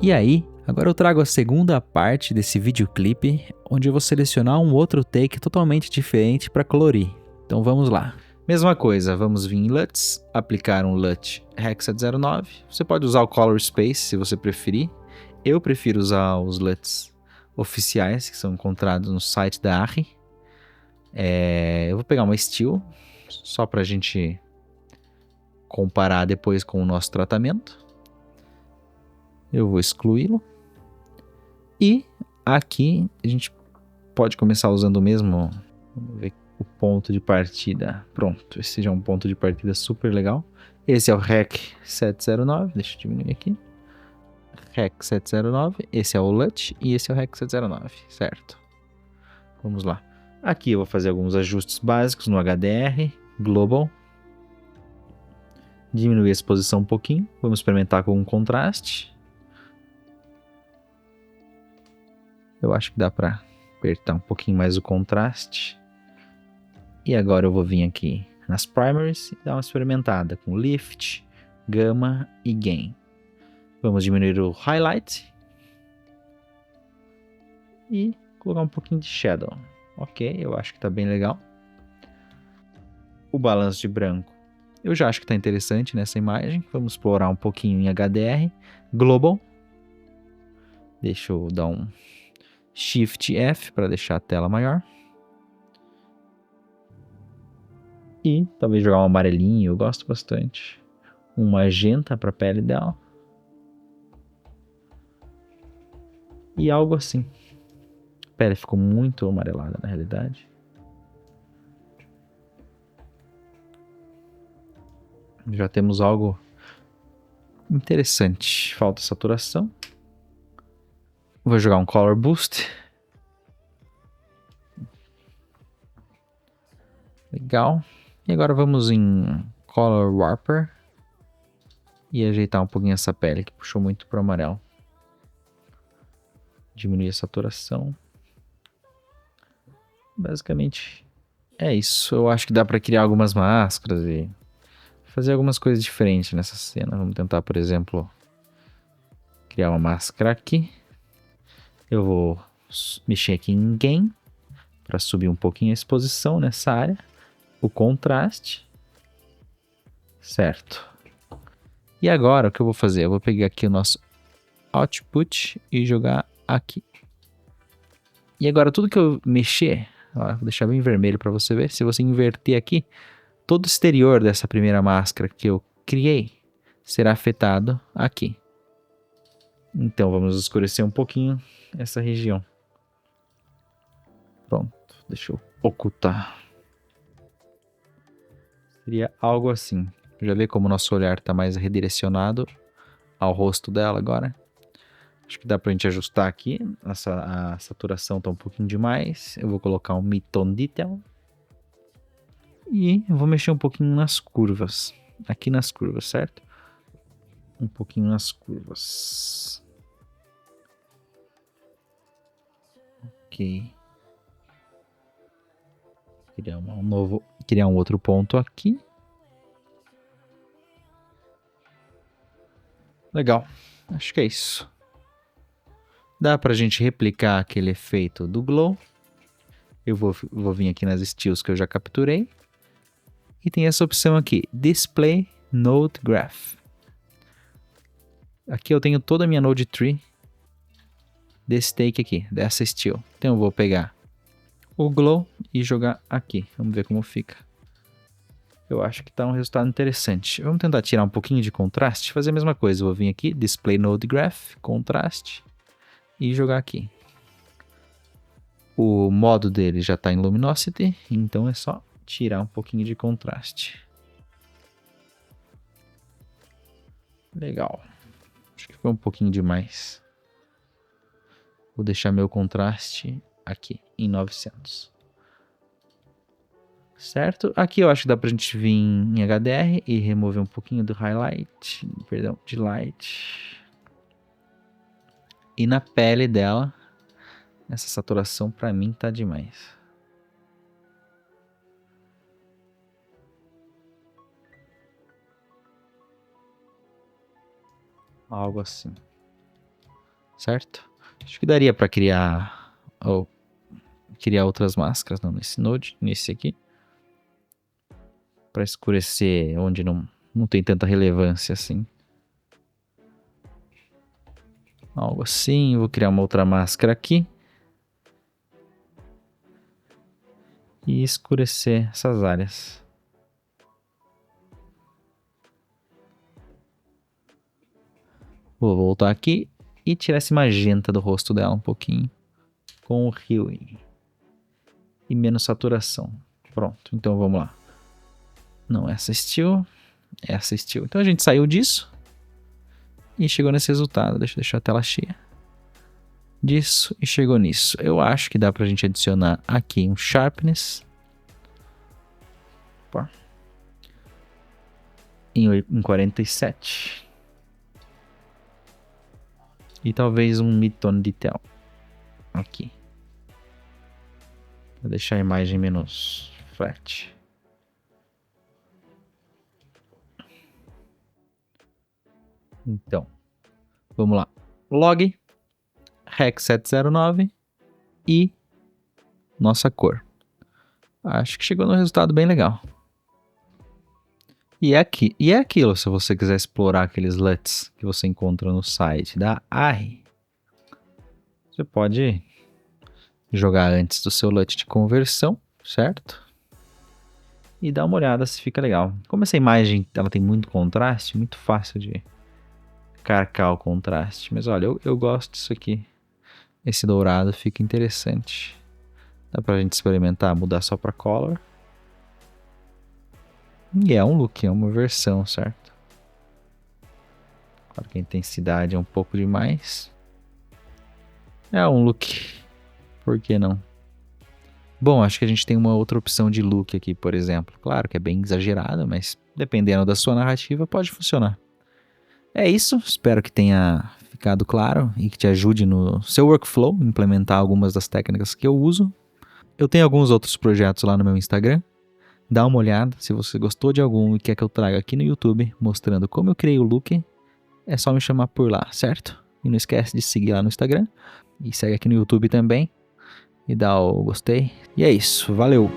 E aí, agora eu trago a segunda parte desse videoclipe, onde eu vou selecionar um outro take totalmente diferente para colorir. Então vamos lá. Mesma coisa, vamos vir em LUTs, aplicar um LUT Hexad 09. Você pode usar o Color Space se você preferir. Eu prefiro usar os LUTs oficiais, que são encontrados no site da ARRI. Eu vou pegar uma Steel, só para a gente comparar depois com o nosso tratamento. Eu vou excluí-lo. E aqui a gente pode começar usando o mesmo, vamos ver, o ponto de partida. Pronto, esse já é um ponto de partida super legal. Esse é o REC 709, deixa eu diminuir aqui. REC 709, esse é o LUT e esse é o REC 709, certo? Vamos lá. Aqui eu vou fazer alguns ajustes básicos no HDR, Global. Diminuir a exposição um pouquinho, vamos experimentar com um contraste. Eu acho que dá para apertar um pouquinho mais o contraste. E agora eu vou vir aqui nas primaries e dar uma experimentada com lift, gama e gain. Vamos diminuir o highlight e colocar um pouquinho de shadow. Ok, eu acho que está bem legal. O balanço de branco eu já acho que está interessante nessa imagem. Vamos explorar um pouquinho em HDR. Global. Deixa eu dar um Shift F para deixar a tela maior. E talvez jogar um amarelinho, eu gosto bastante. Um magenta para a pele dela. E algo assim. A pele ficou muito amarelada na realidade. Já temos algo interessante. Falta saturação. Vou jogar um Color Boost. Legal. E agora vamos em Color Warper. E ajeitar um pouquinho essa pele que puxou muito para o amarelo. Diminuir a saturação. Basicamente é isso. Eu acho que dá para criar algumas máscaras e fazer algumas coisas diferentes nessa cena. Vamos tentar, por exemplo, criar uma máscara aqui. Eu vou mexer aqui em Gain para subir um pouquinho a exposição nessa área. O contraste. Certo. E agora o que eu vou fazer? Eu vou pegar aqui o nosso Output e jogar aqui. E agora tudo que eu mexer, ó, vou deixar bem vermelho para você ver. Se você inverter aqui, todo o exterior dessa primeira máscara que eu criei será afetado aqui. Então vamos escurecer um pouquinho essa região. Pronto, deixa eu ocultar. Seria algo assim. Já vê como o nosso olhar está mais redirecionado ao rosto dela agora? Acho que dá pra gente ajustar aqui. A saturação tá um pouquinho demais. Eu vou colocar um Mid-Tone Detail. E eu vou mexer um pouquinho nas curvas. Aqui nas curvas, certo? Um pouquinho nas curvas. Ok. Criar um outro ponto aqui. Legal. Acho que é isso. Dá pra gente replicar aquele efeito do glow. Eu vou vir aqui nas styles que eu já capturei. E tem essa opção aqui, Display Node Graph. Aqui eu tenho toda a minha Node Tree desse take aqui, dessa style. Então eu vou pegar o Glow e jogar aqui. Vamos ver como fica. Eu acho que está um resultado interessante. Vamos tentar tirar um pouquinho de contraste, fazer a mesma coisa. Eu vou vir aqui, Display Node Graph, contraste e jogar aqui. O modo dele já está em Luminosity, então é só tirar um pouquinho de contraste. Legal. Acho que foi um pouquinho demais. Vou deixar meu contraste aqui em 900. Certo? Aqui eu acho que dá pra gente vir em HDR e remover um pouquinho do highlight, perdão, de light. E na pele dela, essa saturação pra mim tá demais. Algo assim. Certo? Acho que daria pra criar outras máscaras, não nesse node, nesse aqui. Pra escurecer onde não tem tanta relevância assim. Algo assim, vou criar uma outra máscara aqui. E escurecer essas áreas. Vou voltar aqui e tirar esse magenta do rosto dela um pouquinho. Com o Hue. E menos saturação. Pronto, então vamos lá. Não, essa Steel. Essa Steel. Então a gente saiu disso. E chegou nesse resultado. Deixa eu deixar a tela cheia. Disso e chegou nisso. Eu acho que dá pra gente adicionar aqui um Sharpness. Pô. Em 47. E talvez um Mid-Tone Detail. Aqui. Vou deixar a imagem menos flat. Então, vamos lá. Log, Rec 709 e nossa cor. Acho que chegou num resultado bem legal. E é aquilo, se você quiser explorar aqueles LUTs que você encontra no site da AI, você pode jogar antes do seu LUT de conversão, certo? E dar uma olhada se fica legal. Como essa imagem ela tem muito contraste, muito fácil de carcar o contraste. Mas olha, eu gosto disso aqui. Esse dourado fica interessante. Dá pra gente experimentar, mudar só pra color. E é um look, é uma versão, certo? Claro que a intensidade é um pouco demais. É um look. Por que não? Bom, acho que a gente tem uma outra opção de look aqui, por exemplo. Claro que é bem exagerada, mas dependendo da sua narrativa pode funcionar. É isso, espero que tenha ficado claro e que te ajude no seu workflow, implementar algumas das técnicas que eu uso. Eu tenho alguns outros projetos lá no meu Instagram. Dá uma olhada, se você gostou de algum e quer que eu traga aqui no YouTube, mostrando como eu criei o look, é só me chamar por lá, certo? E não esquece de seguir lá no Instagram, e segue aqui no YouTube também, e dá o gostei. E é isso, valeu!